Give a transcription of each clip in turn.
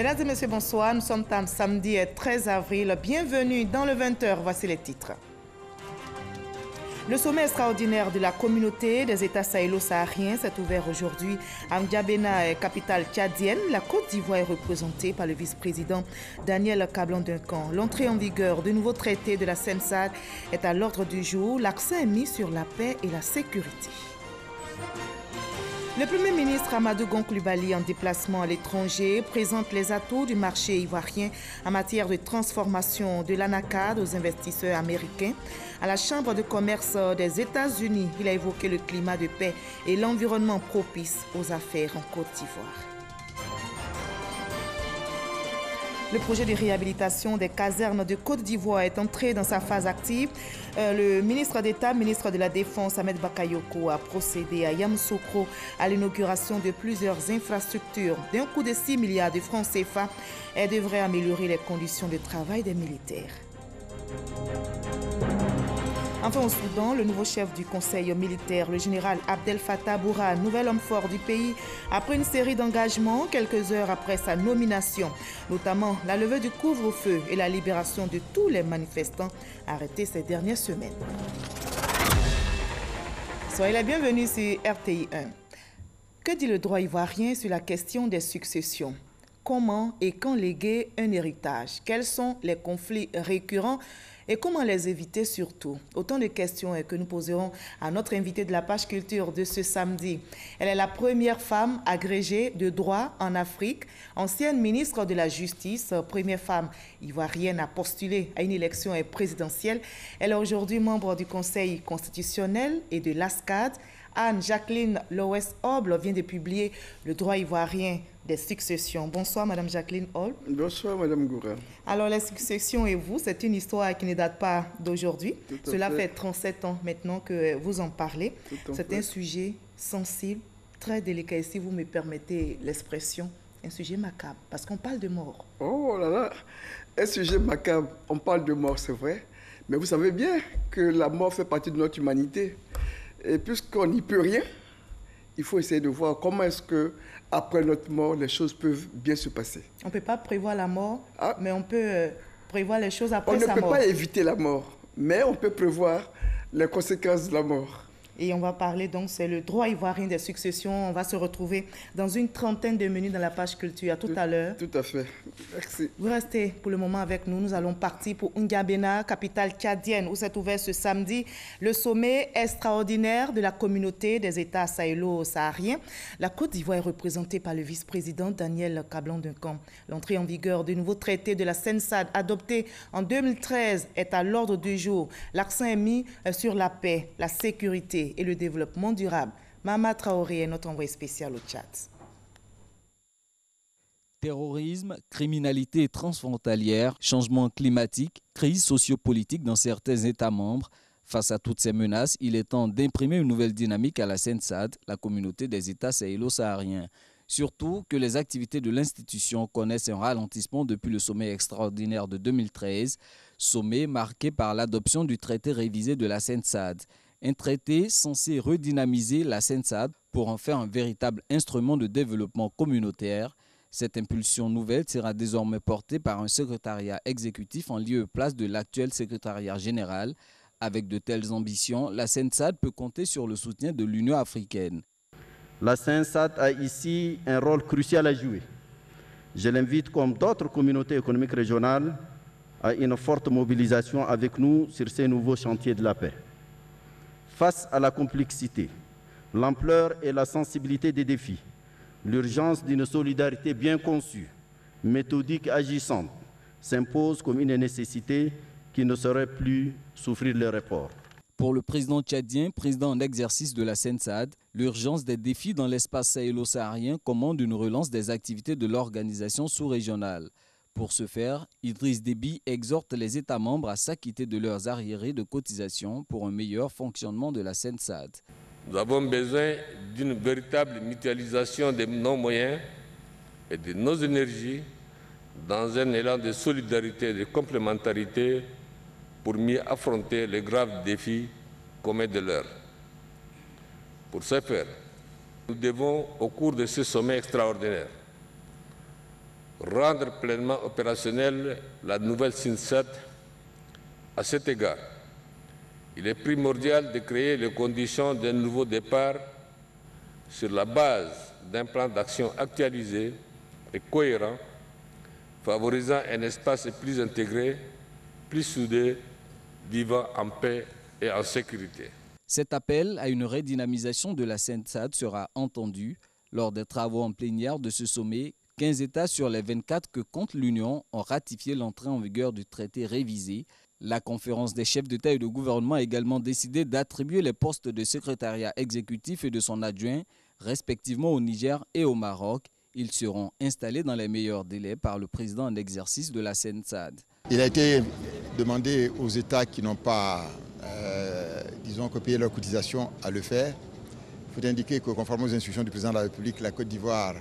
Mesdames et messieurs, bonsoir. Nous sommes samedi 13 avril. Bienvenue dans le 20h. Voici les titres. Le sommet extraordinaire de la communauté des États sahélo-sahariens s'est ouvert aujourd'hui à N'Djamena, capitale tchadienne. La Côte d'Ivoire est représentée par le vice-président Daniel Kablan-Duncan. L'entrée en vigueur du nouveau traité de la SENSAD est à l'ordre du jour. L'accent est mis sur la paix et la sécurité. Le Premier ministre Amadou Gon Coulibaly, en déplacement à l'étranger, présente les atouts du marché ivoirien en matière de transformation de l'ANACAD aux investisseurs américains. À la Chambre de commerce des États-Unis, il a évoqué le climat de paix et l'environnement propice aux affaires en Côte d'Ivoire. Le projet de réhabilitation des casernes de Côte d'Ivoire est entré dans sa phase active. Le ministre d'État, ministre de la Défense, Ahmed Bakayoko, a procédé à Yamoussoukro à l'inauguration de plusieurs infrastructures d'un coût de 6 milliards de francs CFA et devrait améliorer les conditions de travail des militaires. Enfin, au Soudan, le nouveau chef du conseil militaire, le général Abdel Fattah Bourhan, nouvel homme fort du pays, après une série d'engagements quelques heures après sa nomination, notamment la levée du couvre-feu et la libération de tous les manifestants arrêtés ces dernières semaines. Soyez la bienvenue sur RTI 1. Que dit le droit ivoirien sur la question des successions? Comment et quand léguer un héritage? Quels sont les conflits récurrents et comment les éviter surtout? Autant de questions que nous poserons à notre invitée de la page culture de ce samedi. Elle est la première femme agrégée de droit en Afrique, ancienne ministre de la Justice, première femme ivoirienne à postuler à une élection présidentielle. Elle est aujourd'hui membre du Conseil constitutionnel et de l'ASCAD. Anne-Jacqueline Loès-Oble vient de publier Le droit ivoirien des successions. Bonsoir, Madame Jacqueline Oble. Bonsoir, Madame Goura. Alors, les successions et vous, c'est une histoire qui ne date pas d'aujourd'hui. Cela fait 37 ans maintenant que vous en parlez. C'est un sujet sensible, très délicat, et si vous me permettez l'expression, un sujet macabre, parce qu'on parle de mort. Oh là là, un sujet macabre, on parle de mort, c'est vrai. Mais vous savez bien que la mort fait partie de notre humanité. Et puisqu'on n'y peut rien, il faut essayer de voir comment est-ce que après notre mort, les choses peuvent bien se passer. On ne peut pas prévoir la mort, mais on peut prévoir les choses après sa mort. On ne peut pas éviter la mort, mais on peut prévoir les conséquences de la mort. Et on va parler donc, c'est le droit ivoirien des successions. On va se retrouver dans une trentaine de minutes dans la page culture. À tout à l'heure. Tout à fait. Merci. Vous restez pour le moment avec nous. Nous allons partir pour N'Djamena, capitale tchadienne, où s'est ouvert ce samedi le sommet extraordinaire de la communauté des États sahélo-sahariens. La Côte d'Ivoire est représentée par le vice-président Daniel Kablan-Duncan. L'entrée en vigueur du nouveau traité de la SENSAD, adopté en 2013, est à l'ordre du jour. L'accent est mis sur la paix, la sécurité et le développement durable. Mama Traoré est notre envoyé spécial au Tchad. Terrorisme, criminalité transfrontalière, changement climatique, crise sociopolitique dans certains États membres. Face à toutes ces menaces, il est temps d'imprimer une nouvelle dynamique à la SENSAD, la communauté des États sahélo-sahariens. Surtout que les activités de l'institution connaissent un ralentissement depuis le sommet extraordinaire de 2013, sommet marqué par l'adoption du traité révisé de la SENSAD. Un traité censé redynamiser la SENSAD pour en faire un véritable instrument de développement communautaire. Cette impulsion nouvelle sera désormais portée par un secrétariat exécutif en lieu et place de l'actuel secrétariat général. Avec de telles ambitions, la SENSAD peut compter sur le soutien de l'Union africaine. La SENSAD a ici un rôle crucial à jouer. Je l'invite, comme d'autres communautés économiques régionales, à une forte mobilisation avec nous sur ces nouveaux chantiers de la paix. Face à la complexité, l'ampleur et la sensibilité des défis, l'urgence d'une solidarité bien conçue, méthodique et agissante, s'impose comme une nécessité qui ne saurait plus souffrir le report. Pour le président tchadien, président en exercice de la SENSAD, l'urgence des défis dans l'espace sahélo-saharien commande une relance des activités de l'organisation sous-régionale. Pour ce faire, Idriss Déby exhorte les États membres à s'acquitter de leurs arriérés de cotisation pour un meilleur fonctionnement de la SENSAD. Nous avons besoin d'une véritable mutualisation de nos moyens et de nos énergies dans un élan de solidarité et de complémentarité pour mieux affronter les graves défis communs de l'heure. Pour ce faire, nous devons, au cours de ce sommet extraordinaire, rendre pleinement opérationnelle la nouvelle SINSAT. À cet égard, il est primordial de créer les conditions d'un nouveau départ sur la base d'un plan d'action actualisé et cohérent, favorisant un espace plus intégré, plus soudé, vivant en paix et en sécurité. Cet appel à une redynamisation de la SENSAD sera entendu lors des travaux en plénière de ce sommet. 15 États sur les 24 que compte l'Union ont ratifié l'entrée en vigueur du traité révisé. La conférence des chefs d'État et de gouvernement a également décidé d'attribuer les postes de secrétariat exécutif et de son adjoint, respectivement au Niger et au Maroc. Ils seront installés dans les meilleurs délais par le président en exercice de la SENSAD. Il a été demandé aux États qui n'ont pas, payé leur cotisation à le faire. Il faut indiquer que conformément aux instructions du président de la République, la Côte d'Ivoire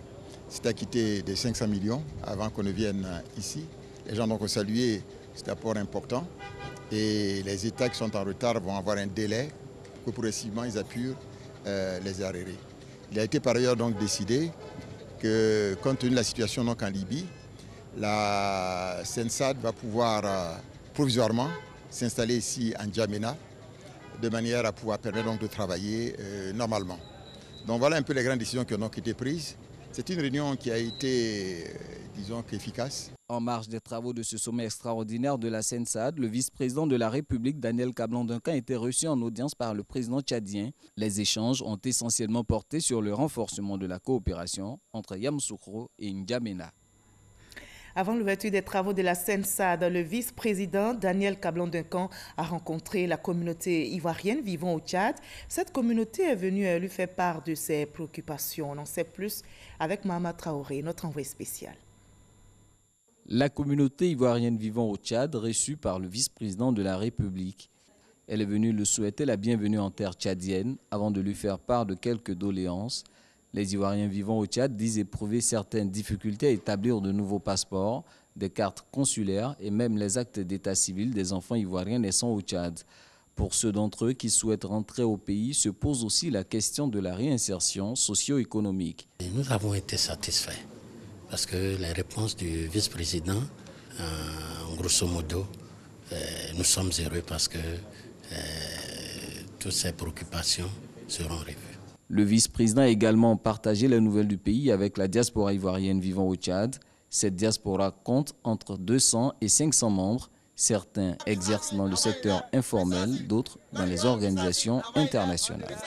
s'est acquittée des 500 millions avant qu'on ne vienne ici. Les gens donc ont salué cet apport important et les États qui sont en retard vont avoir un délai pour que progressivement ils appuient les arrêts. Il a été par ailleurs donc décidé que compte tenu de la situation donc en Libye, la SENSAD va pouvoir provisoirement s'installer ici en N'Djamena de manière à pouvoir permettre donc de travailler normalement. Donc voilà un peu les grandes décisions qui ont donc été prises. C'est une réunion qui a été, efficace. En marge des travaux de ce sommet extraordinaire de la SENSAD, le vice-président de la République, Daniel Kablan-Duncan, a été reçu en audience par le président tchadien. Les échanges ont essentiellement porté sur le renforcement de la coopération entre Yamoussoukro et N'Djamena. Avant l'ouverture des travaux de la SENSAD, le vice-président Daniel Kablan-Duncan a rencontré la communauté ivoirienne vivant au Tchad. Cette communauté est venue lui faire part de ses préoccupations. On en sait plus avec Mahama Traoré, notre envoyé spécial. La communauté ivoirienne vivant au Tchad, reçue par le vice-président de la République. Elle est venue le souhaiter la bienvenue en terre tchadienne avant de lui faire part de quelques doléances. Les Ivoiriens vivant au Tchad disent éprouver certaines difficultés à établir de nouveaux passeports, des cartes consulaires et même les actes d'état civil des enfants ivoiriens naissant au Tchad. Pour ceux d'entre eux qui souhaitent rentrer au pays, se pose aussi la question de la réinsertion socio-économique. Nous avons été satisfaits parce que les réponses du vice-président, grosso modo, nous sommes heureux parce que toutes ces préoccupations seront revues. Le vice-président a également partagé les nouvelles du pays avec la diaspora ivoirienne vivant au Tchad. Cette diaspora compte entre 200 et 500 membres. Certains exercent dans le secteur informel, d'autres dans les organisations internationales.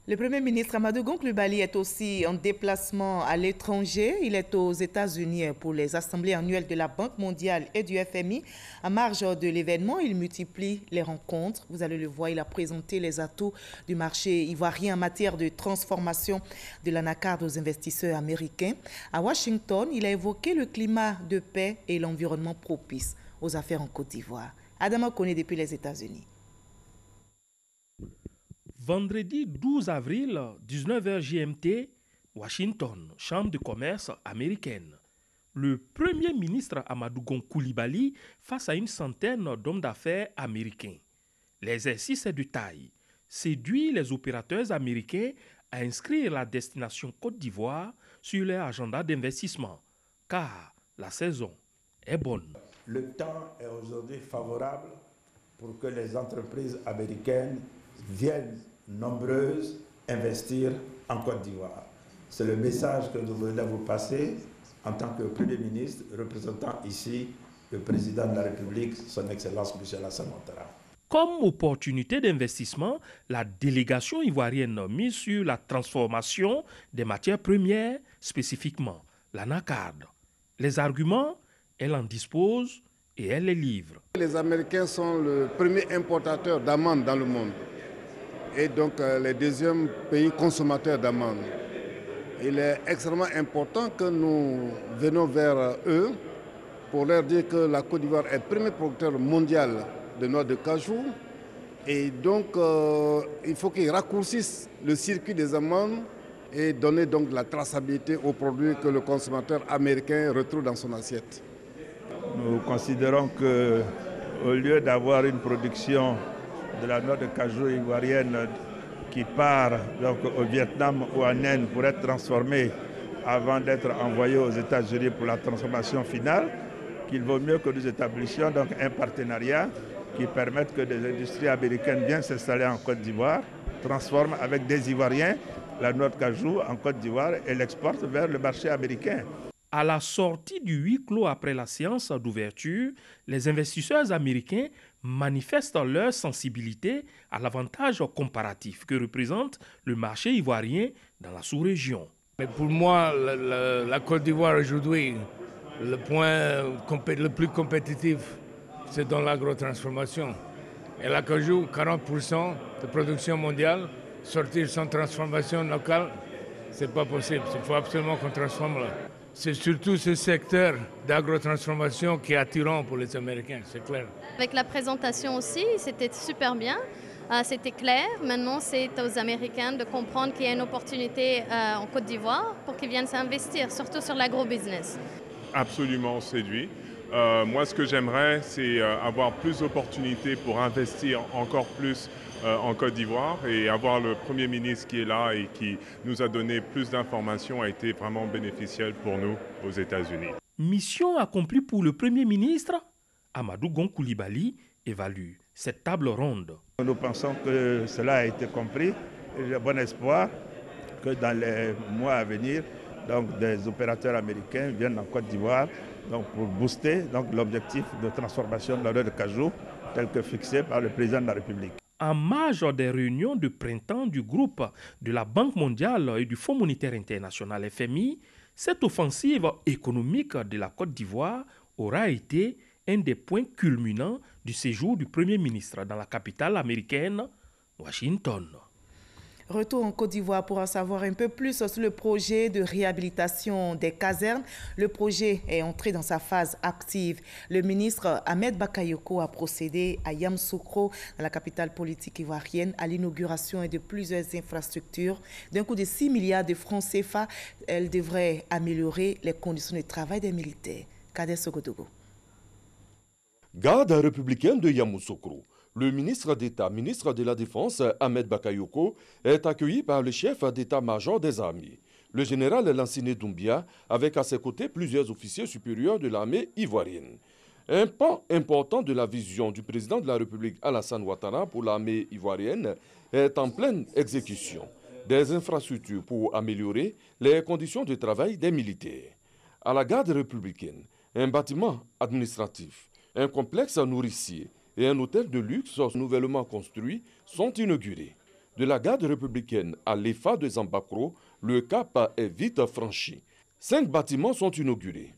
Le Premier ministre Amadou Gon Coulibaly est aussi en déplacement à l'étranger. Il est aux États-Unis pour les assemblées annuelles de la Banque mondiale et du FMI. À marge de l'événement, il multiplie les rencontres. Vous allez le voir, il a présenté les atouts du marché ivoirien en matière de transformation de l'anacarde aux investisseurs américains. À Washington, il a évoqué le climat de paix et l'environnement propice aux affaires en Côte d'Ivoire. Adama Koné depuis les États-Unis. Vendredi 12 avril, 19h GMT, Washington, Chambre de commerce américaine. Le Premier ministre Amadou Gon Coulibaly face à une centaine d'hommes d'affaires américains. L'exercice est de taille. Séduit les opérateurs américains à inscrire la destination Côte d'Ivoire sur leur agenda d'investissement, car la saison est bonne. Le temps est aujourd'hui favorable pour que les entreprises américaines viennent nombreuses investir en Côte d'Ivoire. C'est le message que nous voulons vous passer en tant que Premier ministre, représentant ici le président de la République, son Excellence M. Alassane Ouattara. Comme opportunité d'investissement, la délégation ivoirienne mise sur la transformation des matières premières, spécifiquement l'anacarde. Les arguments, elle en dispose et elle les livre. Les Américains sont le premier importateur d'amandes dans le monde et donc les deuxièmes pays consommateurs d'amandes. Il est extrêmement important que nous venons vers eux pour leur dire que la Côte d'Ivoire est le premier producteur mondial de noix de cajou et donc il faut qu'ils raccourcissent le circuit des amandes et donner donc de la traçabilité aux produits que le consommateur américain retrouve dans son assiette. Nous considérons qu'au lieu d'avoir une production de la noix de cajou ivoirienne qui part donc au Vietnam ou en Inde pour être transformée avant d'être envoyés aux États-Unis pour la transformation finale, qu'il vaut mieux que nous établissions donc un partenariat qui permette que des industries américaines viennent s'installer en Côte d'Ivoire, transforment avec des Ivoiriens la noix de cajou en Côte d'Ivoire et l'exportent vers le marché américain. À la sortie du huis clos après la séance d'ouverture, les investisseurs américains manifestent leur sensibilité à l'avantage comparatif que représente le marché ivoirien dans la sous-région. Mais pour moi, la Côte d'Ivoire aujourd'hui, le point le plus compétitif, c'est dans l'agrotransformation. Et la cajou, 40% de production mondiale, sortir sans transformation locale, c'est pas possible. Il faut absolument qu'on transforme là. C'est surtout ce secteur d'agrotransformation qui est attirant pour les Américains, c'est clair. Avec la présentation aussi, c'était super bien. C'était clair. Maintenant, c'est aux Américains de comprendre qu'il y a une opportunité en Côte d'Ivoire pour qu'ils viennent s'investir, surtout sur l'agro-business. Absolument séduit. Moi, ce que j'aimerais, c'est avoir plus d'opportunités pour investir encore plus en Côte d'Ivoire, et avoir le Premier ministre qui est là et qui nous a donné plus d'informations a été vraiment bénéficiel pour nous aux États-Unis. Mission accomplie pour le Premier ministre, Amadou Gon Coulibaly évalue cette table ronde. Nous pensons que cela a été compris et j'ai bon espoir que dans les mois à venir, donc, des opérateurs américains viennent en Côte d'Ivoire pour booster l'objectif de transformation de la noix de cajou tel que fixé par le président de la République. En marge des réunions de printemps du groupe de la Banque mondiale et du Fonds monétaire international FMI, cette offensive économique de la Côte d'Ivoire aura été un des points culminants du séjour du Premier ministre dans la capitale américaine, Washington. Retour en Côte d'Ivoire pour en savoir un peu plus sur le projet de réhabilitation des casernes. Le projet est entré dans sa phase active. Le ministre Ahmed Bakayoko a procédé à Yamoussoukro, dans la capitale politique ivoirienne, à l'inauguration de plusieurs infrastructures. D'un coût de 6 milliards de francs CFA, elle devrait améliorer les conditions de travail des militaires. Kader Sogodogo. Garde républicaine de Yamoussoukro. Le ministre d'État, ministre de la Défense, Ahmed Bakayoko, est accueilli par le chef d'état-major des armées, le général Lansine Doumbia, avec à ses côtés plusieurs officiers supérieurs de l'armée ivoirienne. Un pan important de la vision du président de la République Alassane Ouattara pour l'armée ivoirienne est en pleine exécution. Des infrastructures pour améliorer les conditions de travail des militaires. À la garde républicaine, un bâtiment administratif, un complexe nourricier et un hôtel de luxe nouvellement construit sont inaugurés. De la garde républicaine à l'EFA de Zambakro, le cap est vite franchi. 5 bâtiments sont inaugurés.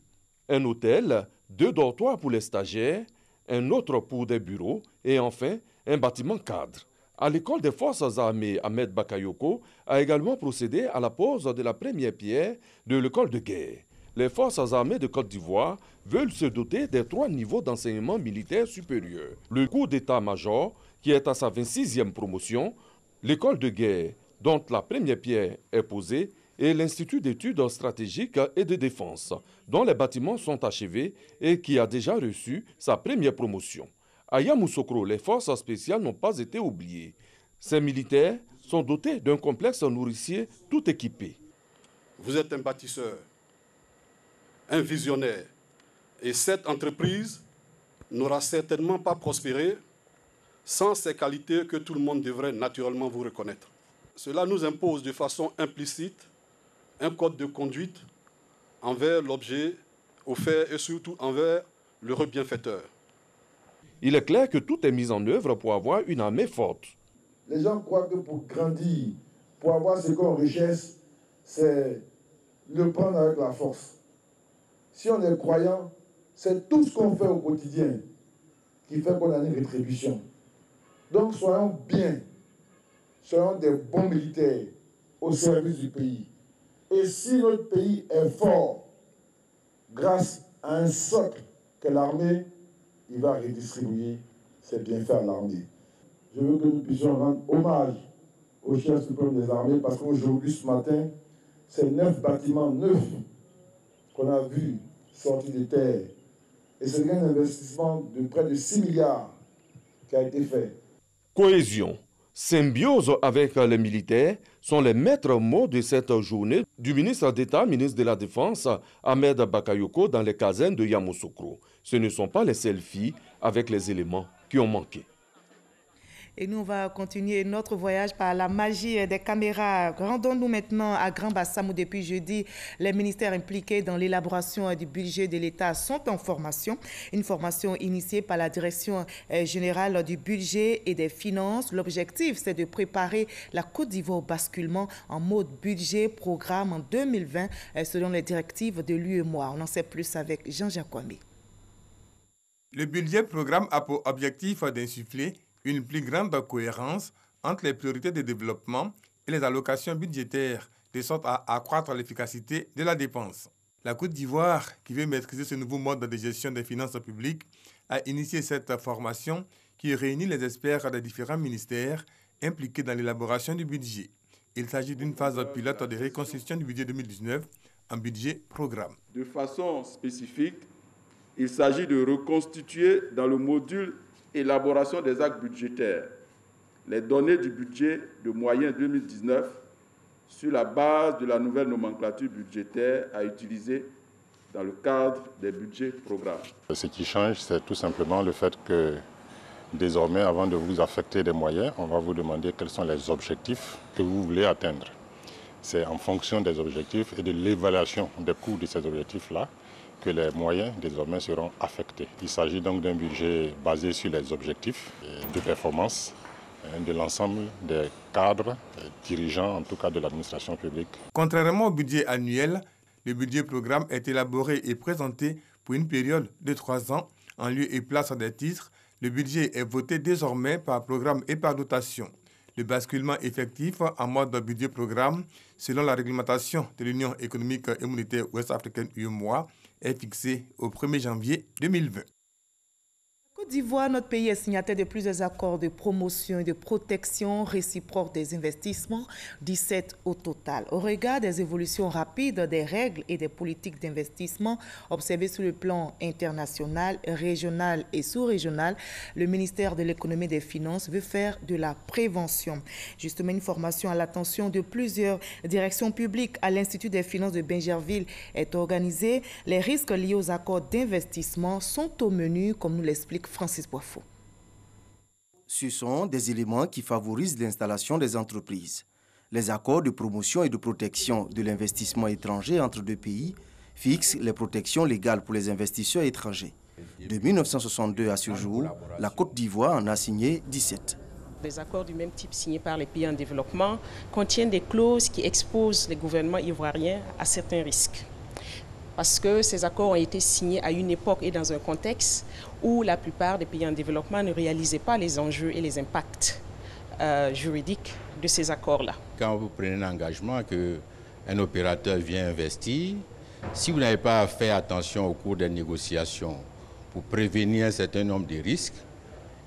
Un hôtel, 2 dortoirs pour les stagiaires, un autre pour des bureaux et enfin un bâtiment cadre. À l'école des forces armées, Ahmed Bakayoko a également procédé à la pose de la première pierre de l'école de guerre. Les forces armées de Côte d'Ivoire veulent se doter des 3 niveaux d'enseignement militaire supérieur. Le cours d'état-major, qui est à sa 26e promotion, l'école de guerre, dont la première pierre est posée, et l'Institut d'études stratégiques et de défense, dont les bâtiments sont achevés et qui a déjà reçu sa première promotion. À Yamoussoukro, les forces spéciales n'ont pas été oubliées. Ces militaires sont dotés d'un complexe nourricier tout équipé. Vous êtes un bâtisseur, un visionnaire. Et cette entreprise n'aura certainement pas prospéré sans ces qualités que tout le monde devrait naturellement vous reconnaître. Cela nous impose de façon implicite un code de conduite envers l'objet offert et surtout envers l'heureux bienfaiteur. Il est clair que tout est mis en œuvre pour avoir une armée forte. Les gens croient que pour grandir, pour avoir ce qu'on richesse, c'est le prendre avec la force. Si on est croyant, c'est tout ce qu'on fait au quotidien qui fait qu'on a une rétribution. Donc soyons bien, soyons des bons militaires au service du pays. Et si notre pays est fort, grâce à un socle que l'armée, il va redistribuer ses bienfaits à l'armée. Je veux que nous puissions rendre hommage au chef suprême des armées parce qu'aujourd'hui, ce matin, c'est 9 bâtiments neufs qu'on a vus sortir de terre. Et c'est un investissement de près de 6 milliards qui a été fait. Cohésion, Symbiose avec les militaires sont les maîtres mots de cette journée du ministre d'État, ministre de la Défense, Ahmed Bakayoko, dans les casernes de Yamoussoukro. Ce ne sont pas les selfies avec les éléments qui ont manqué. Et nous, on va continuer notre voyage par la magie des caméras. Rendons-nous maintenant à Grand Bassam où depuis jeudi, les ministères impliqués dans l'élaboration du budget de l'État sont en formation. Une formation initiée par la Direction générale du budget et des finances. L'objectif, c'est de préparer la Côte d'Ivoire au basculement en mode budget-programme en 2020 selon les directives de l'UEMOA. On en sait plus avec Jean-Jacques Kwame. Le budget-programme a pour objectif d'insuffler une plus grande cohérence entre les priorités de développement et les allocations budgétaires, de sorte à accroître l'efficacité de la dépense. La Côte d'Ivoire, qui veut maîtriser ce nouveau mode de gestion des finances publiques, a initié cette formation qui réunit les experts des différents ministères impliqués dans l'élaboration du budget. Il s'agit d'une phase pilote de reconstruction du budget 2019 en budget-programme. De façon spécifique, il s'agit de reconstituer dans le module élaboration des actes budgétaires les données du budget de moyens 2019 sur la base de la nouvelle nomenclature budgétaire à utiliser dans le cadre des budgets programmes. Ce qui change, c'est tout simplement le fait que désormais, avant de vous affecter des moyens, on va vous demander quels sont les objectifs que vous voulez atteindre. C'est en fonction des objectifs et de l'évaluation des coûts de ces objectifs-là que les moyens désormais seront affectés. Il s'agit donc d'un budget basé sur les objectifs de performance de l'ensemble des cadres dirigeants, en tout cas de l'administration publique. Contrairement au budget annuel, le budget programme est élaboré et présenté pour une période de 3 ans en lieu et place des titres. Le budget est voté désormais par programme et par dotation. Le basculement effectif en mode budget programme, selon la réglementation de l'Union économique et monétaire ouest-africaine UEMOA, est fixé au 1er janvier 2020. Côte d'Ivoire, notre pays est signataire de plusieurs accords de promotion et de protection réciproque des investissements, 17 au total. Au regard des évolutions rapides des règles et des politiques d'investissement observées sur le plan international, régional et sous-régional, le ministère de l'Économie et des Finances veut faire de la prévention. Justement, une formation à l'attention de plusieurs directions publiques à l'Institut des finances de Bingerville est organisée. Les risques liés aux accords d'investissement sont au menu, comme nous l'explique Francis Boifo. Ce sont des éléments qui favorisent l'installation des entreprises. Les accords de promotion et de protection de l'investissement étranger entre deux pays fixent les protections légales pour les investisseurs étrangers. De 1962 à ce jour, la Côte d'Ivoire en a signé 17. Des accords du même type signés par les pays en développement contiennent des clauses qui exposent les gouvernements ivoiriens à certains risques. Parce que ces accords ont été signés à une époque et dans un contexte où la plupart des pays en développement ne réalisaient pas les enjeux et les impacts juridiques de ces accords-là. Quand vous prenez un engagement qu'un opérateur vient investir, si vous n'avez pas fait attention au cours des négociations pour prévenir un certain nombre de risques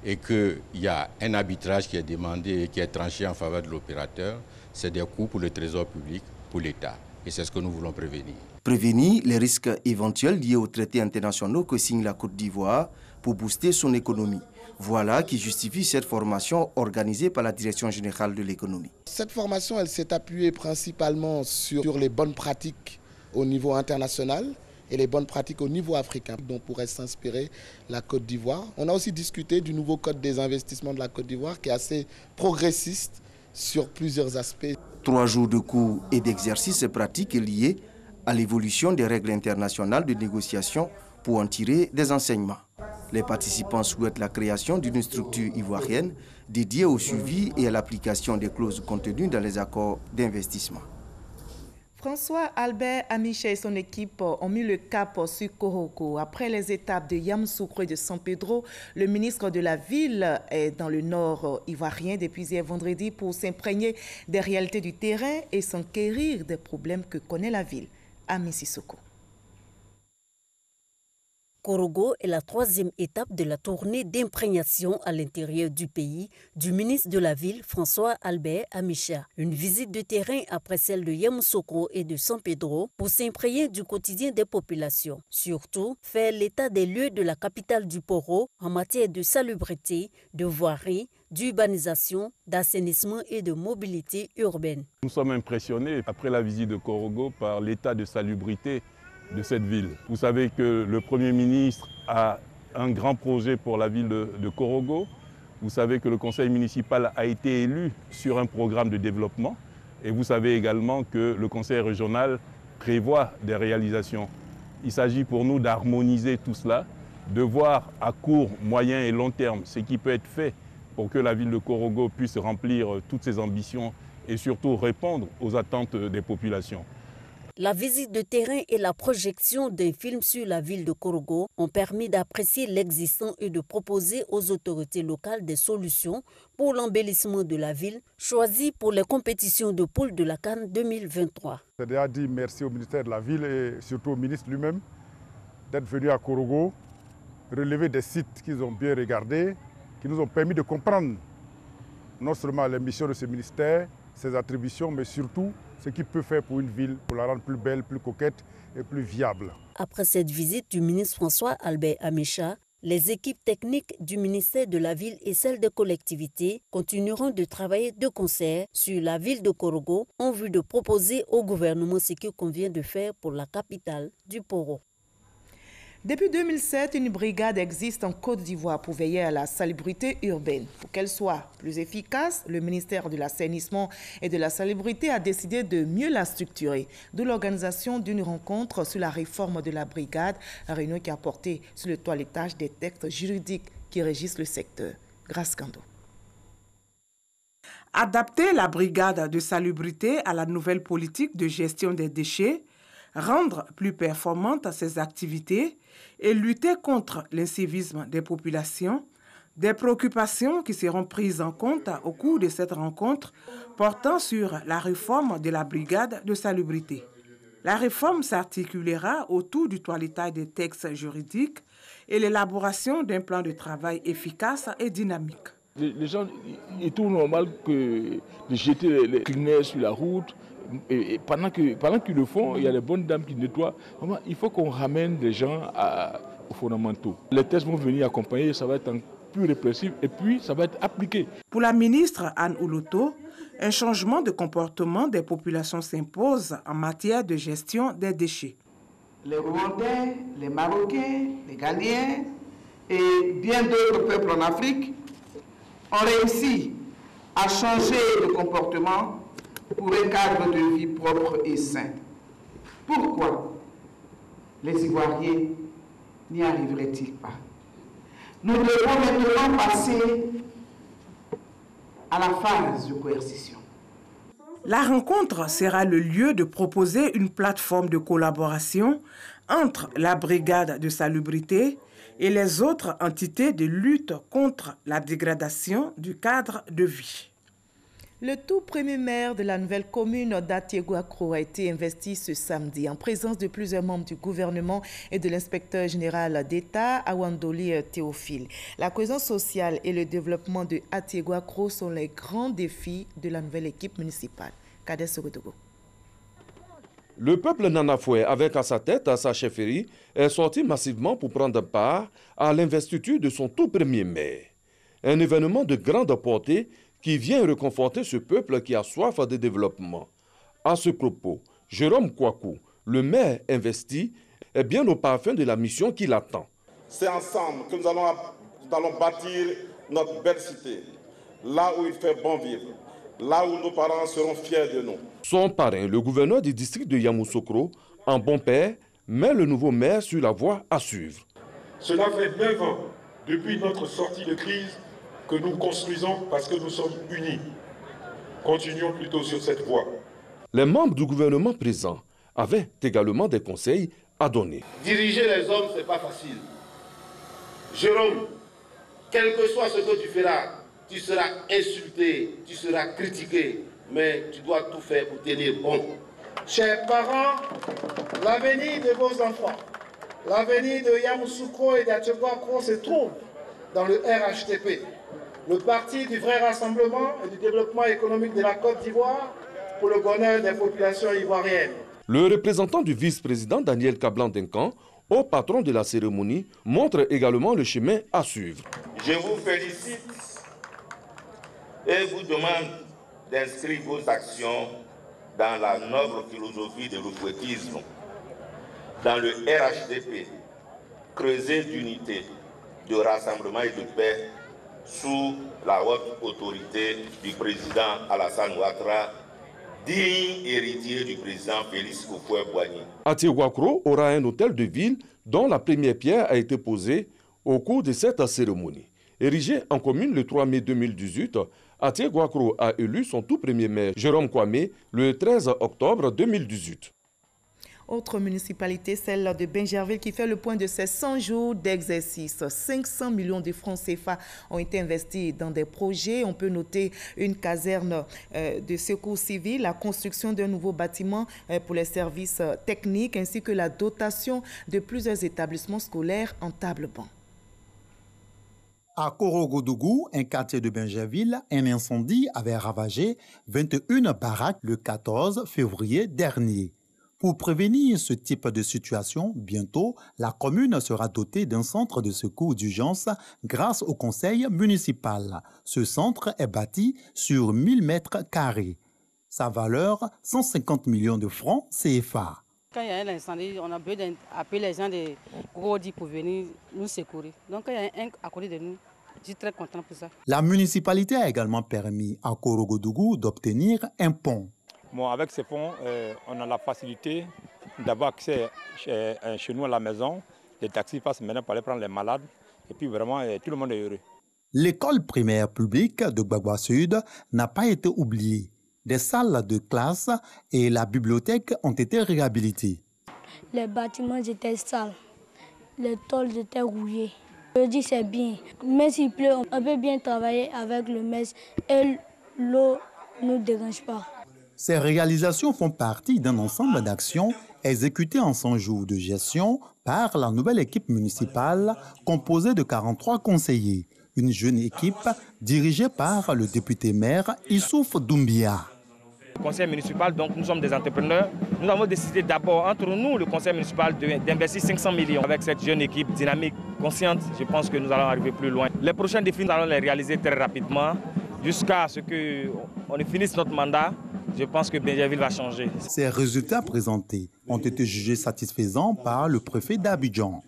et qu'il y a un arbitrage qui est demandé et qui est tranché en faveur de l'opérateur, c'est des coûts pour le trésor public, pour l'État. Et c'est ce que nous voulons prévenir. Prévenir les risques éventuels liés aux traités internationaux que signe la Côte d'Ivoire pour booster son économie. Voilà qui justifie cette formation organisée par la Direction générale de l'économie. Cette formation, elle s'est appuyée principalement sur les bonnes pratiques au niveau international et les bonnes pratiques au niveau africain dont pourrait s'inspirer la Côte d'Ivoire. On a aussi discuté du nouveau code des investissements de la Côte d'Ivoire qui est assez progressiste sur plusieurs aspects. 3 jours de cours et d'exercices pratiques liés à l'évolution des règles internationales de négociation pour en tirer des enseignements. Les participants souhaitent la création d'une structure ivoirienne dédiée au suivi et à l'application des clauses contenues dans les accords d'investissement. François Albert Amiche et son équipe ont mis le cap sur Koroko. Après les étapes de Yamoussoukro et de San Pedro, le ministre de la Ville est dans le nord ivoirien depuis hier vendredi pour s'imprégner des réalités du terrain et s'enquérir des problèmes que connaît la ville. Ami Sissoko. Korogo est la troisième étape de la tournée d'imprégnation à l'intérieur du pays du ministre de la Ville, François Albert Amicha. Une visite de terrain après celle de Yamoussoukro et de San Pedro pour s'imprégner du quotidien des populations. Surtout, faire l'état des lieux de la capitale du Poro en matière de salubrité, de voirie, d'urbanisation, d'assainissement et de mobilité urbaine. Nous sommes impressionnés après la visite de Korogo par l'état de salubrité de cette ville. Vous savez que le Premier ministre a un grand projet pour la ville de Korogo. Vous savez que le conseil municipal a été élu sur un programme de développement. Et vous savez également que le conseil régional prévoit des réalisations. Il s'agit pour nous d'harmoniser tout cela, de voir à court, moyen et long terme ce qui peut être fait pour que la ville de Korogo puisse remplir toutes ses ambitions et surtout répondre aux attentes des populations. La visite de terrain et la projection d'un film sur la ville de Korogo ont permis d'apprécier l'existant et de proposer aux autorités locales des solutions pour l'embellissement de la ville, choisie pour les compétitions de poule de la CAN 2023. J'ai déjà dit merci au ministère de la Ville et surtout au ministre lui-même d'être venu à Korogo, relever des sites qu'ils ont bien regardés, qui nous ont permis de comprendre non seulement les missions de ce ministère, ses attributions, mais surtout ce qu'il peut faire pour une ville, pour la rendre plus belle, plus coquette et plus viable. Après cette visite du ministre François Albert Amicha, les équipes techniques du ministère de la Ville et celles des collectivités continueront de travailler de concert sur la ville de Korogo en vue de proposer au gouvernement ce qu'il convient de faire pour la capitale du Poro. Depuis 2007, une brigade existe en Côte d'Ivoire pour veiller à la salubrité urbaine. Pour qu'elle soit plus efficace, le ministère de l'Assainissement et de la Salubrité a décidé de mieux la structurer, d'où l'organisation d'une rencontre sur la réforme de la brigade, réunion qui a porté sur le toilettage des textes juridiques qui régissent le secteur. Grâce Kando. Adapter la brigade de salubrité à la nouvelle politique de gestion des déchets, rendre plus performantes ses activités et lutter contre l'incivisme des populations, des préoccupations qui seront prises en compte au cours de cette rencontre portant sur la réforme de la brigade de salubrité. La réforme s'articulera autour du toilettage des textes juridiques et l'élaboration d'un plan de travail efficace et dynamique. Les gens, il tout normal que de jeter les cleaners sur la route. Et pendant qu'ils le font, il y a les bonnes dames qui nettoient. Il faut qu'on ramène les gens aux fondamentaux. Les tests vont venir accompagner, ça va être plus répressif et puis ça va être appliqué. Pour la ministre Anne Ouloto, un changement de comportement des populations s'impose en matière de gestion des déchets. Les Rwandais, les Marocains, les Ghanéens et bien d'autres peuples en Afrique ont réussi à changer de comportement pour un cadre de vie propre et sain. Pourquoi les Ivoiriens n'y arriveraient-ils pas? Nous devons maintenant passer à la phase de coercition. La rencontre sera le lieu de proposer une plateforme de collaboration entre la brigade de salubrité et les autres entités de lutte contre la dégradation du cadre de vie. Le tout premier maire de la nouvelle commune d'Atiéguakro a été investi ce samedi en présence de plusieurs membres du gouvernement et de l'inspecteur général d'État, Awandoli Théophile. La cohésion sociale et le développement de Atiéguakro sont les grands défis de la nouvelle équipe municipale. Kader Sogodogo. Le peuple nanafoué, avec à sa tête, à sa chefferie, est sorti massivement pour prendre part à l'investiture de son tout premier maire. Un événement de grande portée qui vient reconforter ce peuple qui a soif de développement. À ce propos, Jérôme Kouakou, le maire investi, est bien au parfum de la mission qui l'attend. C'est ensemble que nous allons bâtir notre belle cité, là où il fait bon vivre, là où nos parents seront fiers de nous. Son parrain, le gouverneur du district de Yamoussoukro, en bon père, met le nouveau maire sur la voie à suivre. Cela fait 9 ans, depuis notre sortie de crise, que nous construisons parce que nous sommes unis. Continuons plutôt sur cette voie. Les membres du gouvernement présent avaient également des conseils à donner. Diriger les hommes, ce n'est pas facile. Jérôme, quel que soit ce que tu feras, tu seras insulté, tu seras critiqué, mais tu dois tout faire pour tenir bon. Chers parents, l'avenir de vos enfants L'avenir de Yamoussoukro et d'Ateguakro se trouve dans le RHDP, le parti du vrai rassemblement et du développement économique de la Côte d'Ivoire pour le bonheur des populations ivoiriennes. Le représentant du vice-président Daniel Kablan-Denkan, au patron de la cérémonie, montre également le chemin à suivre. Je vous félicite et vous demande d'inscrire vos actions dans la noble philosophie de l'oufouettisme, dans le RHDP, creuset d'unité, de rassemblement et de paix sous la haute autorité du président Alassane Ouattara, digne héritier du président Félix Houphouët-Boigny. Ateguakro aura un hôtel de ville dont la première pierre a été posée au cours de cette cérémonie. Érigé en commune le 3 mai 2018, Ateguakro a élu son tout premier maire, Jérôme Kwame, le 13 octobre 2018. Autre municipalité, celle de Bingerville, qui fait le point de ses 100 jours d'exercice. 500 millions de francs CFA ont été investis dans des projets. On peut noter une caserne de secours civil, la construction d'un nouveau bâtiment pour les services techniques, ainsi que la dotation de plusieurs établissements scolaires en table-banc. À Korogodougou, un quartier de Bingerville, un incendie avait ravagé 21 baraques le 14 février dernier. Pour prévenir ce type de situation, bientôt, la commune sera dotée d'un centre de secours d'urgence grâce au conseil municipal. Ce centre est bâti sur 1000 mètres carrés. Sa valeur, 150 millions de francs CFA. Quand il y a un incendie, on a besoin d'appeler les gens de Gorodi pour venir nous secourir. Donc quand il y a un à côté de nous, je suis très content pour ça. La municipalité a également permis à Korogodougou d'obtenir un pont. Bon, avec ces ponts, on a la facilité d'avoir accès chez nous à la maison. Les taxis passent maintenant pour aller prendre les malades. Et puis vraiment, tout le monde est heureux. L'école primaire publique de Gbagba Sud n'a pas été oubliée. Des salles de classe et la bibliothèque ont été réhabilitées. Les bâtiments étaient sales. Les tôles étaient rouillées. Je dis c'est bien. Mais s'il pleut, on peut bien travailler avec le MES et l'eau ne nous dérange pas. Ces réalisations font partie d'un ensemble d'actions exécutées en 100 jours de gestion par la nouvelle équipe municipale composée de 43 conseillers. Une jeune équipe dirigée par le député-maire Issouf Doumbia. Le conseil municipal, donc nous sommes des entrepreneurs. Nous avons décidé d'abord, entre nous, le conseil municipal, d'investir 500 millions. Avec cette jeune équipe dynamique, consciente, je pense que nous allons arriver plus loin. Les prochains défis, nous allons les réaliser très rapidement jusqu'à ce qu'on finisse notre mandat. Je pense que Bingerville va changer. Ces résultats présentés ont été jugés satisfaisants par le préfet d'Abidjan.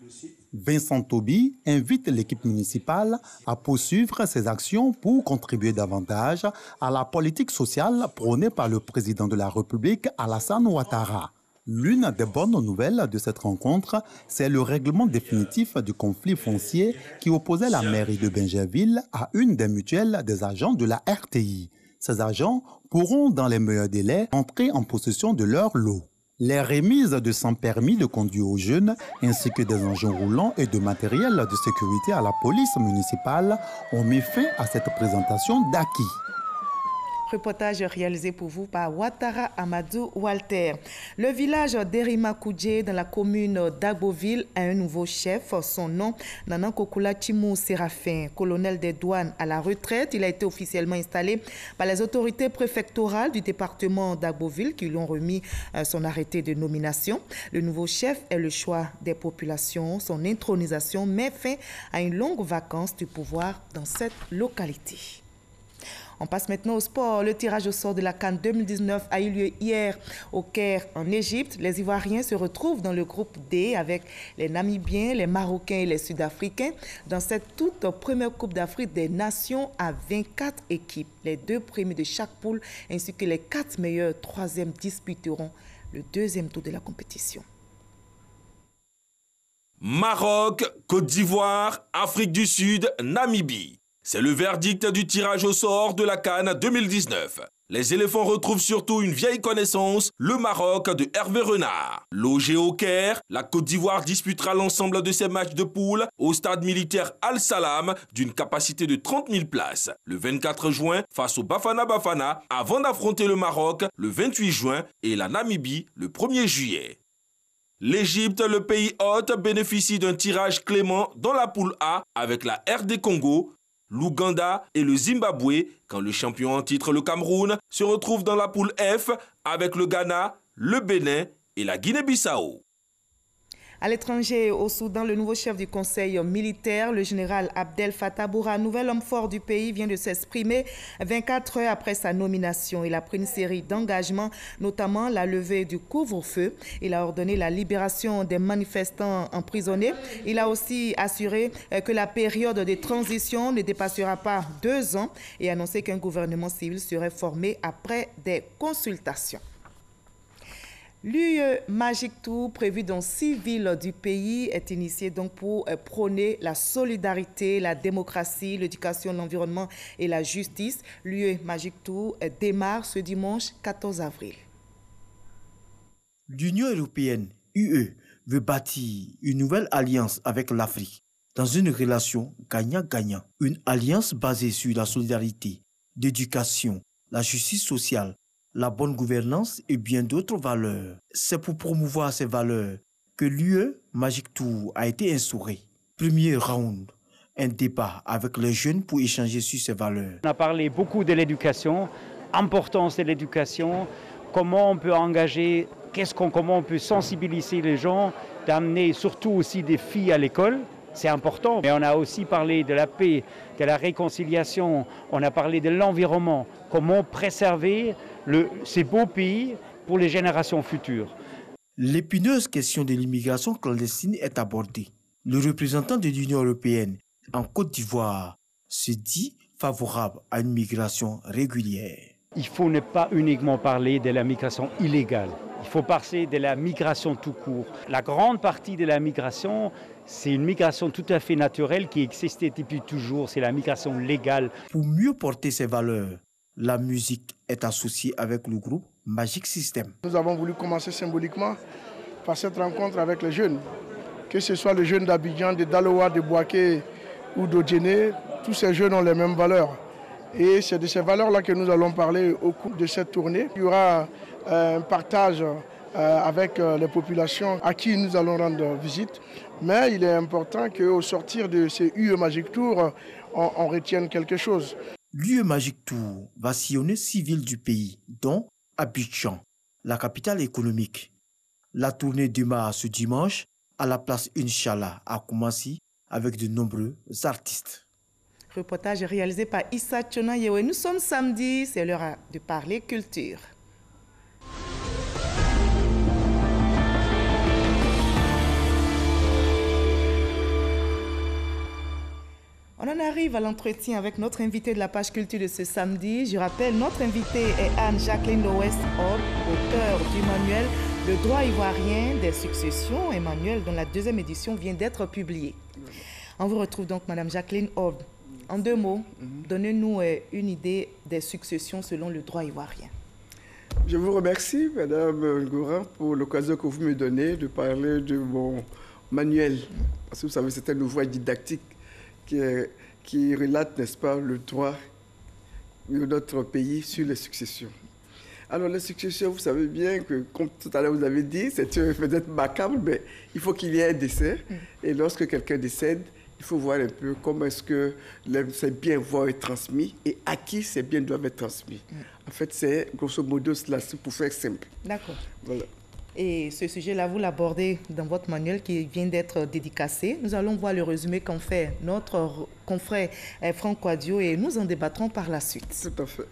Vincent Tobi invite l'équipe municipale à poursuivre ses actions pour contribuer davantage à la politique sociale prônée par le président de la République, Alassane Ouattara. L'une des bonnes nouvelles de cette rencontre, c'est le règlement définitif du conflit foncier qui opposait la mairie de Bingerville à une des mutuelles des agents de la RTI. Ces agents pourront, dans les meilleurs délais, entrer en possession de leur lot. Les remises de sans permis de conduire aux jeunes, ainsi que des engins roulants et de matériel de sécurité à la police municipale ont mis fin à cette présentation d'acquis. Reportage réalisé pour vous par Ouattara Amadou Walter. Le village d'Erima Koudje dans la commune d'Agboville a un nouveau chef. Son nom, Nanan Kokula Chimou Séraphin, colonel des douanes à la retraite. Il a été officiellement installé par les autorités préfectorales du département d'Agboville qui lui ont remis son arrêté de nomination. Le nouveau chef est le choix des populations. Son intronisation met fin à une longue vacance du pouvoir dans cette localité. On passe maintenant au sport. Le tirage au sort de la CAN 2019 a eu lieu hier au Caire, en Égypte. Les Ivoiriens se retrouvent dans le groupe D avec les Namibiens, les Marocains et les Sud-Africains dans cette toute première Coupe d'Afrique des Nations à 24 équipes. Les 2 premiers de chaque poule ainsi que les 4 meilleurs troisièmes disputeront le deuxième tour de la compétition. Maroc, Côte d'Ivoire, Afrique du Sud, Namibie. C'est le verdict du tirage au sort de la CAN 2019. Les éléphants retrouvent surtout une vieille connaissance, le Maroc de Hervé Renard. Logé au Caire, la Côte d'Ivoire disputera l'ensemble de ses matchs de poule au stade militaire Al-Salam d'une capacité de 30 000 places. Le 24 juin face au Bafana Bafana avant d'affronter le Maroc le 28 juin et la Namibie le 1er juillet. L'Égypte, le pays hôte, bénéficie d'un tirage clément dans la poule A avec la RD Congo, l'Ouganda et le Zimbabwe, quand le champion en titre, le Cameroun, se retrouve dans la poule F avec le Ghana, le Bénin et la Guinée-Bissau. À l'étranger, au Soudan, le nouveau chef du conseil militaire, le général Abdel Fattah Bourhan, nouvel homme fort du pays, vient de s'exprimer 24 heures après sa nomination. Il a pris une série d'engagements, notamment la levée du couvre-feu. Il a ordonné la libération des manifestants emprisonnés. Il a aussi assuré que la période de transition ne dépassera pas 2 ans et annoncé qu'un gouvernement civil serait formé après des consultations. L'UE Magic Tour, prévu dans 6 villes du pays, est initié donc pour prôner la solidarité, la démocratie, l'éducation, l'environnement et la justice. L'UE Magic Tour démarre ce dimanche 14 avril. L'Union européenne, UE, veut bâtir une nouvelle alliance avec l'Afrique dans une relation gagnant-gagnant. Une alliance basée sur la solidarité, l'éducation, la justice sociale, la bonne gouvernance et bien d'autres valeurs. C'est pour promouvoir ces valeurs que l'UE Magic Tour a été instauré. Premier round, un débat avec les jeunes pour échanger sur ces valeurs. On a parlé beaucoup de l'éducation, importance de l'éducation, comment on peut engager, comment on peut sensibiliser les gens, d'amener surtout aussi des filles à l'école. C'est important, mais on a aussi parlé de la paix, de la réconciliation, on a parlé de l'environnement, comment préserver ces beaux pays pour les générations futures. L'épineuse question de l'immigration clandestine est abordée. Le représentant de l'Union européenne en Côte d'Ivoire se dit favorable à une migration régulière. Il faut ne pas uniquement parler de la migration illégale. Il faut parler de la migration tout court. La grande partie de la migration, c'est une migration tout à fait naturelle qui existait depuis toujours. C'est la migration légale. Pour mieux porter ces valeurs, la musique est associée avec le groupe Magic System. Nous avons voulu commencer symboliquement par cette rencontre avec les jeunes. Que ce soit les jeunes d'Abidjan, de Daloa, de Bouaké ou d'Odjéné, tous ces jeunes ont les mêmes valeurs. Et c'est de ces valeurs-là que nous allons parler au cours de cette tournée. Il y aura un partage avec les populations à qui nous allons rendre visite. Mais il est important qu'au sortir de ces UE Magic Tour, on retienne quelque chose. L'UE Magic Tour va sillonner 6 villes du pays, dont Abidjan, la capitale économique. La tournée démarre ce dimanche à la place Inch'Allah à Koumassi avec de nombreux artistes. Reportage réalisé par Issa Tchonayewe. Nous sommes samedi, c'est l'heure de parler culture. On en arrive à l'entretien avec notre invité de la page culture de ce samedi. Je rappelle, notre invitée est Anne-Jacqueline Loès-Hob, auteure du manuel « Le droit ivoirien des successions », un manuel dont la 2e édition vient d'être publiée. On vous retrouve donc, Madame Jacqueline Hob. En 2 mots, donnez-nous une idée des successions selon le droit ivoirien. Je vous remercie, Madame Ngora, pour l'occasion que vous me donnez de parler de mon manuel. Parce que vous savez, c'est un ouvrage didactique qui relate, n'est-ce pas, le droit de notre pays sur les successions. Alors, les successions, vous savez bien que, comme tout à l'heure vous avez dit, c'est peut-être macabre, mais il faut qu'il y ait un décès. Et lorsque quelqu'un décède, il faut voir un peu comment est-ce que ces biens vont être transmis et à qui ces biens doivent être transmis. En fait, c'est grosso modo cela, pour faire simple. D'accord. Voilà. Et ce sujet-là, vous l'abordez dans votre manuel qui vient d'être dédicacé. Nous allons voir le résumé qu'en fait notre confrère Franck Quadio et nous en débattrons par la suite. Tout à fait.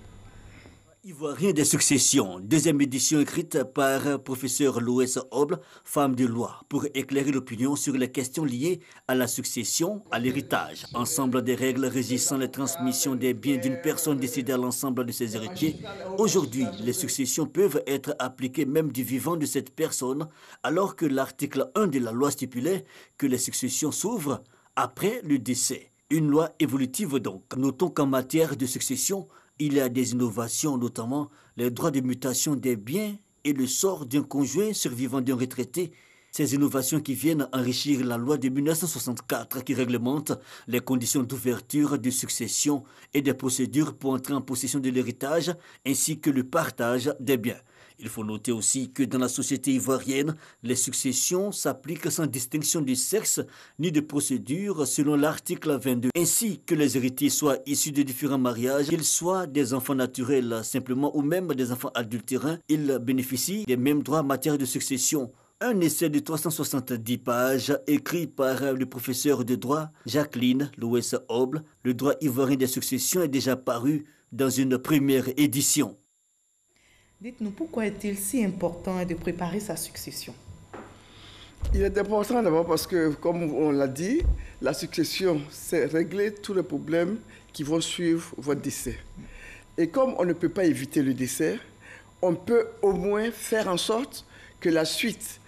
Ivoirien des successions, 2e édition écrite par professeur Loès Hob, femme de loi, pour éclairer l'opinion sur les questions liées à la succession, à l'héritage. Ensemble des règles régissant les transmissions des biens d'une personne décédée à l'ensemble de ses héritiers. Aujourd'hui, les successions peuvent être appliquées même du vivant de cette personne, alors que l'article 1 de la loi stipulait que les successions s'ouvrent après le décès. Une loi évolutive donc. Notons qu'en matière de succession, il y a des innovations, notamment les droits de mutation des biens et le sort d'un conjoint survivant d'un retraité. Ces innovations qui viennent enrichir la loi de 1964 qui réglemente les conditions d'ouverture, de succession et des procédures pour entrer en possession de l'héritage ainsi que le partage des biens. Il faut noter aussi que dans la société ivoirienne, les successions s'appliquent sans distinction de sexe ni de procédure selon l'article 22, ainsi que les héritiers soient issus de différents mariages, qu'ils soient des enfants naturels simplement ou même des enfants adultérins, ils bénéficient des mêmes droits en matière de succession. Un essai de 370 pages écrit par le professeur de droit Jacqueline Louès-Oble, le droit ivoirien des successions, est déjà paru dans une première édition. Dites-nous, pourquoi est-il si important de préparer sa succession? Il est important d'abord parce que, comme on l'a dit, la succession, c'est régler tous les problèmes qui vont suivre votre décès. Et comme on ne peut pas éviter le décès, on peut au moins faire en sorte que la suite,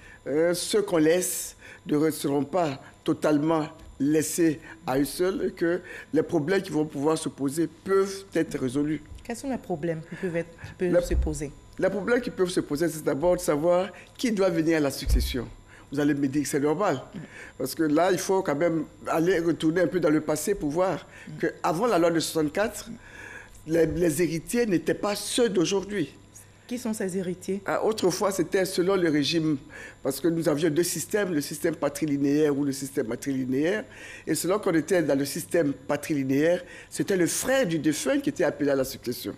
ceux qu'on laisse, ne seront pas totalement laissés à eux seuls et que les problèmes qui vont pouvoir se poser peuvent être résolus. Quels sont les problèmes qui peuvent se poser? Les problèmes qui peuvent se poser, c'est d'abord de savoir qui doit venir à la succession. Vous allez me dire que c'est normal. Parce que là, il faut quand même aller retourner un peu dans le passé pour voir qu'avant la loi de 64, les héritiers n'étaient pas ceux d'aujourd'hui. Qui sont ces héritiers? Autrefois, c'était selon le régime, parce que nous avions deux systèmes, le système patrilinéaire ou le système matrilinéaire. Et selon qu'on était dans le système patrilinéaire, c'était le frère du défunt qui était appelé à la succession.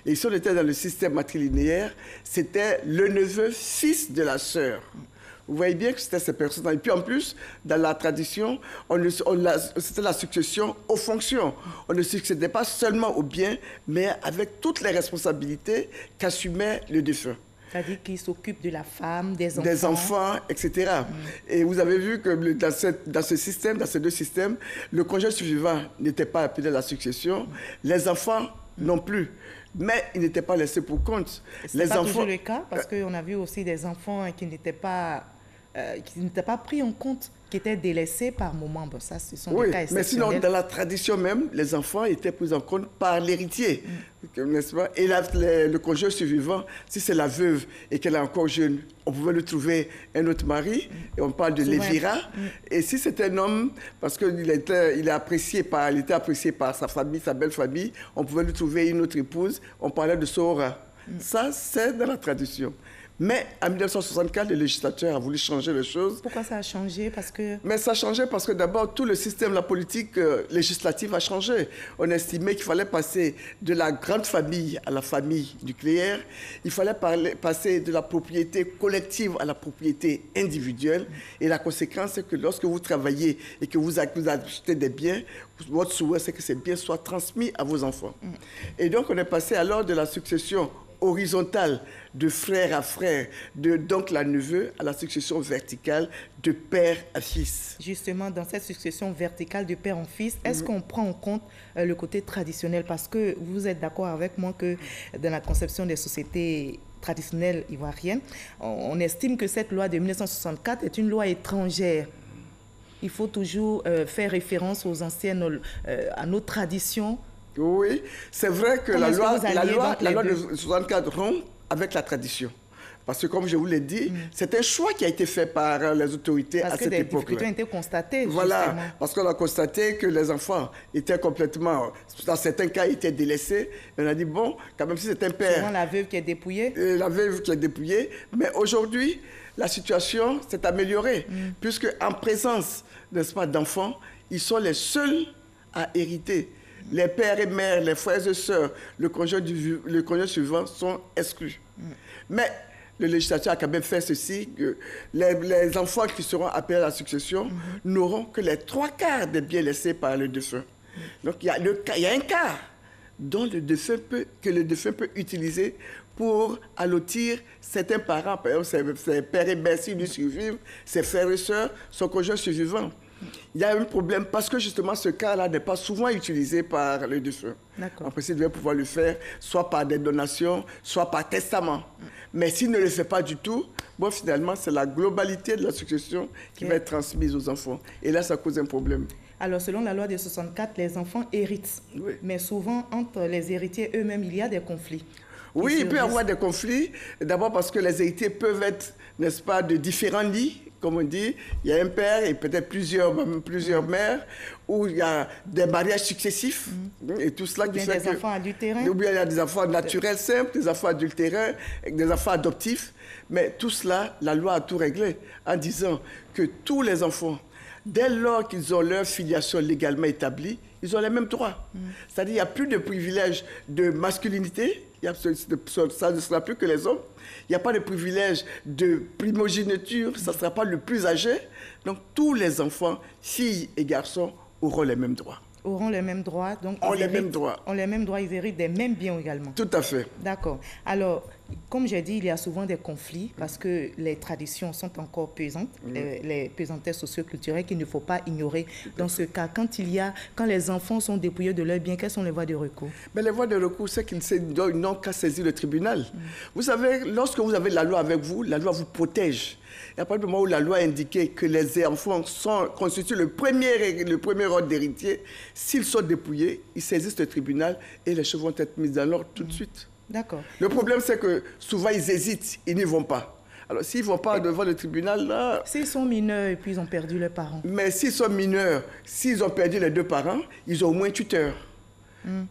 Et si on était dans le système matrilinéaire, c'était le neveu, fils de la sœur. Vous voyez bien que c'était ces personnes. Et puis en plus, dans la tradition, c'était la succession aux fonctions. On ne succédait pas seulement aux biens, mais avec toutes les responsabilités qu'assumait le défunt. C'est-à-dire qu'il s'occupe de la femme, des enfants. Des enfants, etc. Et vous avez vu que dans ce système, dans ces deux systèmes, le conjoint survivant n'était pas appelé à la succession, les enfants non plus. Mais ils n'étaient pas laissés pour compte. Ce n'est pas toujours le cas, parce qu'on a vu aussi des enfants qui n'étaient pas pris en compte, qui étaient délaissés par moment. Bon, ça, ce sont des cas exceptionnels. Mais sinon, dans la tradition même, les enfants étaient pris en compte par l'héritier, n'est-ce pas? Et le conjoint survivant, si c'est la veuve et qu'elle est encore jeune, on pouvait lui trouver un autre mari, et on parle de lévira. Et si c'est un homme, parce qu'il était apprécié par sa famille, sa belle famille, on pouvait lui trouver une autre épouse, on parlait de Sohora. Ça, c'est dans la tradition. Mais en 1964, le législateur a voulu changer les choses. Pourquoi ça a changé? Mais ça a changé parce que d'abord, tout le système, la politique législative a changé. On estimait qu'il fallait passer de la grande famille à la famille nucléaire. Il fallait passer de la propriété collective à la propriété individuelle. Et la conséquence, c'est que lorsque vous travaillez et que vous achetez des biens, votre souhait, c'est que ces biens soient transmis à vos enfants. Et donc, on est passé alors de la succession horizontale de frère à frère, d'oncle à neveu, à la succession verticale de père à fils. Justement, dans cette succession verticale de père en fils, est-ce qu'on prend en compte le côté traditionnel? Parce que vous êtes d'accord avec moi que dans la conception des sociétés traditionnelles ivoiriennes, on estime que cette loi de 1964 est une loi étrangère. Il faut toujours faire référence aux anciennes, à nos traditions. Oui, c'est vrai que la loi de 64 rompt avec la tradition. Parce que, comme je vous l'ai dit, c'est un choix qui a été fait par les autorités à cette époque-là. Parce que des difficultés ont été constatées, voilà, justement. Parce qu'on a constaté que les enfants étaient complètement, dans certains cas, étaient délaissés. On a dit, bon, quand même, si c'est un père... Souvent la veuve qui est dépouillée. La veuve qui est dépouillée. Mais aujourd'hui, la situation s'est améliorée, puisque en présence, n'est-ce pas, d'enfants, ils sont les seuls à hériter. Les pères et mères, les frères et sœurs, le conjoint suivant sont exclus. Mais le législateur a quand même fait ceci, que les enfants qui seront appelés à la succession n'auront que les 3/4 des biens laissés par le défunt. Donc il y a un quart dont que le défunt peut utiliser pour allotir certains parents, par exemple ses pères et mères s'ils lui survivent, ses frères et sœurs, son conjoint survivant. Il y a un problème parce que justement ce cas-là n'est pas souvent utilisé par le défunt. En principe, il doit pouvoir le faire soit par des donations, soit par testament. Mais s'il ne le fait pas du tout, bon, finalement, c'est la globalité de la succession qui va être transmise aux enfants. Et là, ça cause un problème. Alors, selon la loi de 64, les enfants héritent. Mais souvent, entre les héritiers eux-mêmes, il y a des conflits. Oui, il peut y avoir des conflits. D'abord parce que les héritiers peuvent être, n'est-ce pas, de différents lits, comme on dit. Il y a un père et peut-être plusieurs mères, où il y a des mariages successifs. Et tout cela qui fait des enfants adultérins. Ou bien il y a des enfants naturels simples, des enfants adultérins, des enfants adoptifs. Mais tout cela, la loi a tout réglé en disant que tous les enfants, dès lors qu'ils ont leur filiation légalement établie, ils ont les mêmes droits. C'est-à-dire qu'il n'y a plus de privilège de masculinité, ça ne sera plus que les hommes. Il n'y a pas de privilège de primogéniture, ça ne sera pas le plus âgé. Donc tous les enfants, filles et garçons, auront les mêmes droits. Auront les mêmes droits. Donc ont les mêmes droits. Ont les mêmes droits, ils héritent des mêmes biens également. Tout à fait. D'accord. Alors, comme j'ai dit, il y a souvent des conflits parce que les traditions sont encore pesantes, les pesantesses socio-culturelles qu'il ne faut pas ignorer. Dans ce cas, quand les enfants sont dépouillés de leurs biens, quelles sont les voies de recours? Mais les voies de recours, c'est qu'ils n'ont qu'à saisir le tribunal. Vous savez, lorsque vous avez la loi avec vous, la loi vous protège. Et à partir du moment où la loi a indiqué que les enfants constituent le premier ordre d'héritier, s'ils sont dépouillés, ils saisissent le tribunal et les choses vont être mises en ordre tout de suite. D'accord. Le problème, c'est que souvent, ils hésitent, ils n'y vont pas. Alors, s'ils ne vont pas devant le tribunal, là... S'ils sont mineurs et puis ils ont perdu leurs parents. Mais s'ils sont mineurs, s'ils ont perdu les deux parents, ils ont au moins un tuteur.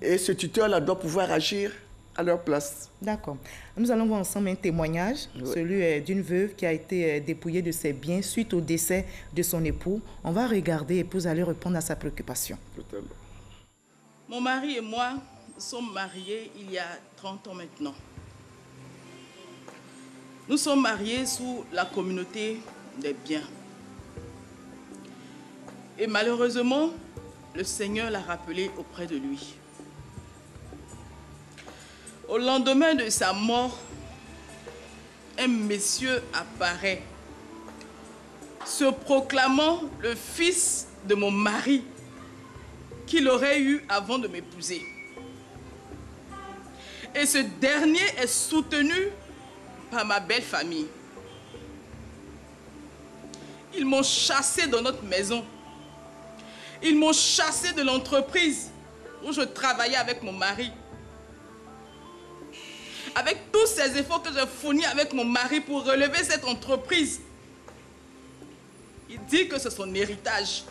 Et ce tuteur-là doit pouvoir agir à leur place. D'accord. Nous allons voir ensemble un témoignage, celui d'une veuve qui a été dépouillée de ses biens suite au décès de son époux. On va regarder et puis vous allez répondre à sa préoccupation. Totalement. Mon mari et moi sommes mariés il y a 30 ans maintenant. Nous sommes mariés sous la communauté des biens. Et malheureusement, le Seigneur l'a rappelé auprès de lui. Au lendemain de sa mort, un monsieur apparaît, se proclamant le fils de mon mari qu'il aurait eu avant de m'épouser. Et ce dernier est soutenu par ma belle famille. Ils m'ont chassé de notre maison. Ils m'ont chassé de l'entreprise où je travaillais avec mon mari. Avec tous ces efforts que j'ai fournis avec mon mari pour relever cette entreprise, il dit que c'est son héritage.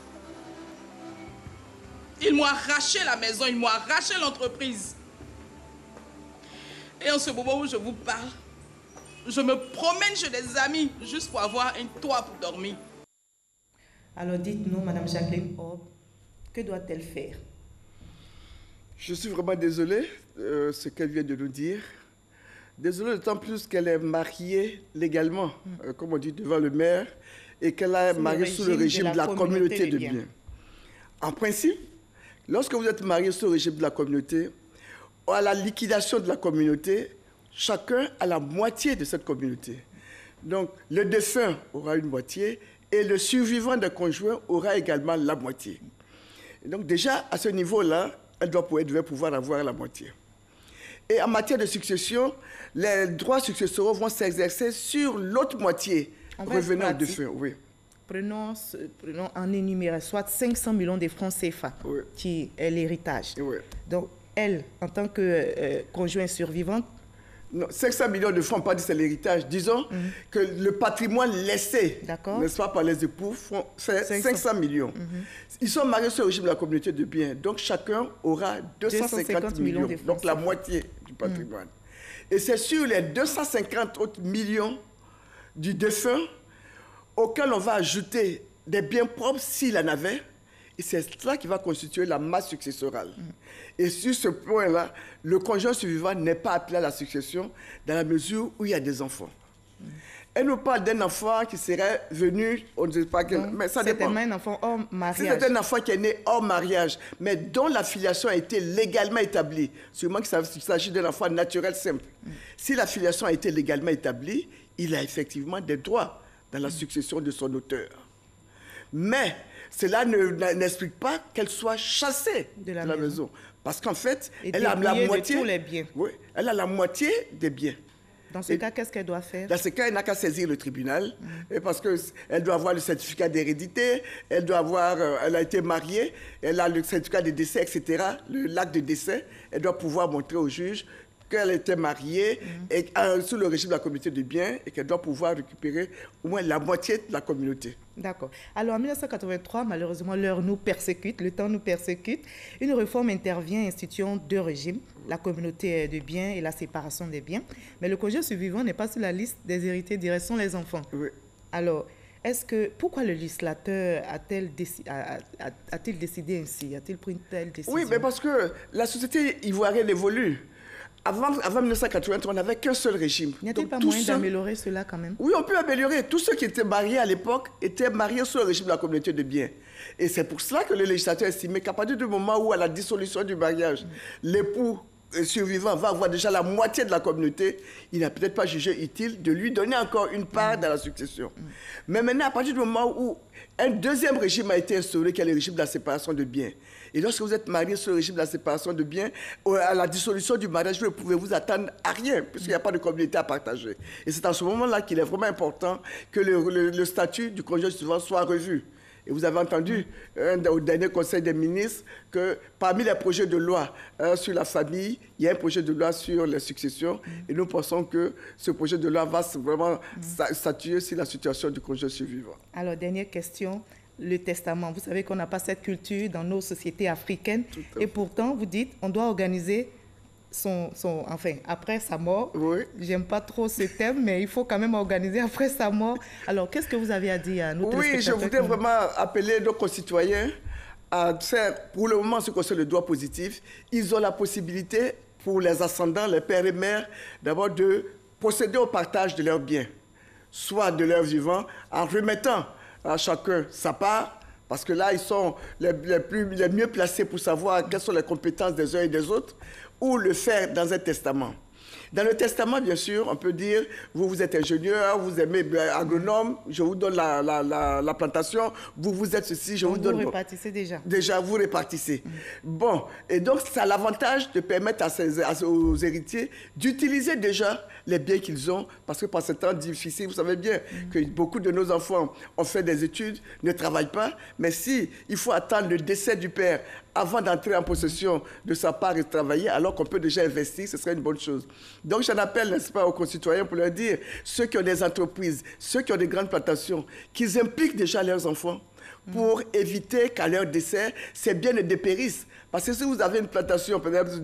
Ils m'ont arraché la maison, ils m'ont arraché l'entreprise. Et en ce moment où je vous parle, je me promène chez des amis juste pour avoir un toit pour dormir. Alors dites-nous, Madame Jacqueline Orb, que doit-elle faire? Je suis vraiment désolé de ce qu'elle vient de nous dire. Désolé d'autant plus qu'elle est mariée légalement, comme on dit, devant le maire, et qu'elle est mariée sous le régime de la communauté de biens. En principe, lorsque vous êtes marié sous le régime de la communauté, à la liquidation de la communauté, chacun a la moitié de cette communauté. Donc, le défunt aura une moitié et le survivant d'un conjoint aura également la moitié. Et donc, déjà, à ce niveau-là, elle devait pouvoir avoir la moitié. Et en matière de succession, les droits successoraux vont s'exercer sur l'autre moitié revenant au défunt. Oui. Prenons en énuméré, soit 500 millions de francs CFA, qui est l'héritage. Oui. Donc, elle, en tant que conjointe survivante, non, 500 millions de francs, pas dit c'est l'héritage. Disons que le patrimoine laissé, n'est-ce pas, par les époux, c'est 500 millions. Ils sont mariés sur le régime de la communauté de biens. Donc, chacun aura 250 millions. Donc, la moitié du patrimoine. Et c'est sur les 250 autres millions du défunt auxquels on va ajouter des biens propres s'il en avait. Et c'est cela qui va constituer la masse successorale. Et sur ce point-là, le conjoint survivant n'est pas appelé à la succession dans la mesure où il y a des enfants. Elle nous parle d'un enfant qui serait venu, on ne sait pas quel, mais ça dépend. C'est un enfant hors mariage. C'est un enfant qui est né hors mariage, mais dont la filiation a été légalement établie. Sûrement qu'il s'agit d'un enfant naturel simple. Si la filiation a été légalement établie, il a effectivement des droits dans la succession de son auteur. Mais cela n'explique pas qu'elle soit chassée de la maison. Parce qu'en fait, elle a la moitié de tous les biens. Oui, elle a la moitié des biens. Dans ce cas, qu'est-ce qu'elle doit faire? Dans ce cas, elle n'a qu'à saisir le tribunal, et parce qu'elle doit avoir le certificat d'hérédité, elle a été mariée, elle a le certificat de décès, etc., l'acte de décès. Elle doit pouvoir montrer au juge qu'elle était mariée et, sous le régime de la communauté de biens et qu'elle doit pouvoir récupérer au moins la moitié de la communauté. D'accord. Alors en 1983, malheureusement, l'heure nous persécute, le temps nous persécute. Une réforme intervient instituant 2 régimes, la communauté de biens et la séparation des biens. Mais le conjoint survivant n'est pas sur la liste des héritiers directs, sont les enfants. Oui. Alors, pourquoi le législateur a-t-il décidé ainsi? A-t-il pris une telle décision? Oui, mais parce que la société ivoirienne évolue. Avant 1983, on n'avait qu'un seul régime. N'y a-t-il pas moyen d'améliorer cela quand même? Oui, on peut améliorer. Tous ceux qui étaient mariés à l'époque étaient mariés sous le régime de la communauté de biens. Et c'est pour cela que le législateur estimait qu'à partir du moment où, à la dissolution du mariage, l'époux survivant va avoir déjà la moitié de la communauté, il n'a peut-être pas jugé utile de lui donner encore une part dans la succession. Mais maintenant, à partir du moment où un deuxième régime a été instauré, qui est le régime de la séparation de biens, et lorsque vous êtes marié sur le régime de la séparation de biens, à la dissolution du mariage, vous ne pouvez vous attendre à rien, puisqu'il n'y a pas de communauté à partager. Et c'est en ce moment-là qu'il est vraiment important que le statut du conjoint survivant soit revu. Et vous avez entendu au dernier Conseil des ministres que parmi les projets de loi sur la famille, il y a un projet de loi sur les successions. Et nous pensons que ce projet de loi va vraiment statuer sur la situation du conjoint survivant. Alors, dernière question. Le testament. Vous savez qu'on n'a pas cette culture dans nos sociétés africaines. Et pourtant, vous dites on doit organiser après sa mort. Oui. J'aime pas trop ce thème, mais il faut quand même organiser après sa mort. Alors, qu'est-ce que vous avez à dire à nos téléspectateurs? Oui, je voudrais vraiment appeler nos concitoyens à faire, pour le moment, ce qu'on appelle le droit positif. Ils ont la possibilité, pour les ascendants, les pères et mères, d'abord de procéder au partage de leurs biens, soit de leurs vivants, en remettant à chacun sa part, parce que là, ils sont les mieux placés pour savoir quelles sont les compétences des uns et des autres, ou le faire dans un testament. Dans le testament, bien sûr, on peut dire, vous êtes ingénieur, vous aimez agronome, je vous donne la plantation, vous êtes ceci, je vous donne... Vous répartissez déjà. Déjà, vous répartissez. Bon, et donc, ça a l'avantage de permettre aux héritiers d'utiliser déjà les biens qu'ils ont, parce que par ce temps difficile, vous savez bien que beaucoup de nos enfants ont fait des études, ne travaillent pas, mais si il faut attendre le décès du père avant d'entrer en possession de sa part et de travailler, alors qu'on peut déjà investir, ce serait une bonne chose. Donc j'en appelle, n'est-ce pas, aux concitoyens pour leur dire, ceux qui ont des entreprises, ceux qui ont des grandes plantations, qu'ils impliquent déjà leurs enfants pour éviter qu'à leur décès, ces biens ne dépérissent. Parce que si vous avez une plantation, par exemple,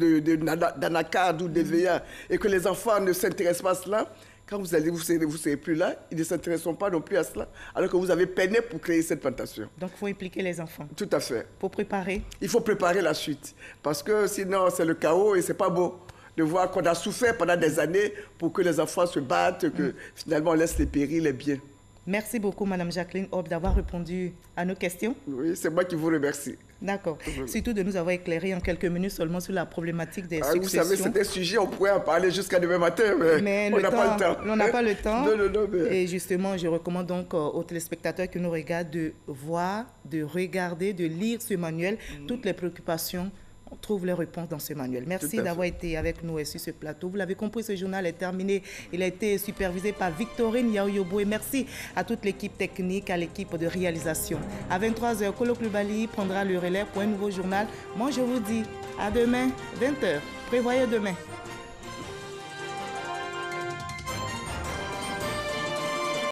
d'anacarde ou d'EVA, et que les enfants ne s'intéressent pas à cela, quand vous ne serez plus là, ils ne s'intéresseront pas non plus à cela, alors que vous avez peiné pour créer cette plantation. Donc, il faut impliquer les enfants. Tout à fait. Pour préparer. Il faut préparer la suite. Parce que sinon, c'est le chaos et ce n'est pas beau de voir qu'on a souffert pendant des années pour que les enfants se battent, que finalement, on laisse les périls, les biens. Merci beaucoup, Mme Jacqueline Hobbs, d'avoir répondu à nos questions. Oui, c'est moi qui vous remercie. D'accord. Surtout de nous avoir éclairé en quelques minutes seulement sur la problématique des successions. Vous savez, c'est un sujet, on pourrait en parler jusqu'à demain matin, mais on n'a pas le temps. On n'a pas le temps. Non, mais... Et justement, je recommande donc aux téléspectateurs qui nous regardent de voir, de regarder, de lire ce manuel. Toutes les préoccupations, on trouve les réponses dans ce manuel. Merci d'avoir été avec nous sur ce plateau. Vous l'avez compris, ce journal est terminé. Il a été supervisé par Victorine Yaoyobo. Et merci à toute l'équipe technique, à l'équipe de réalisation. À 23h, Kolo Klubali prendra le relais pour un nouveau journal. Moi, je vous dis à demain, 20h. Prévoyez demain.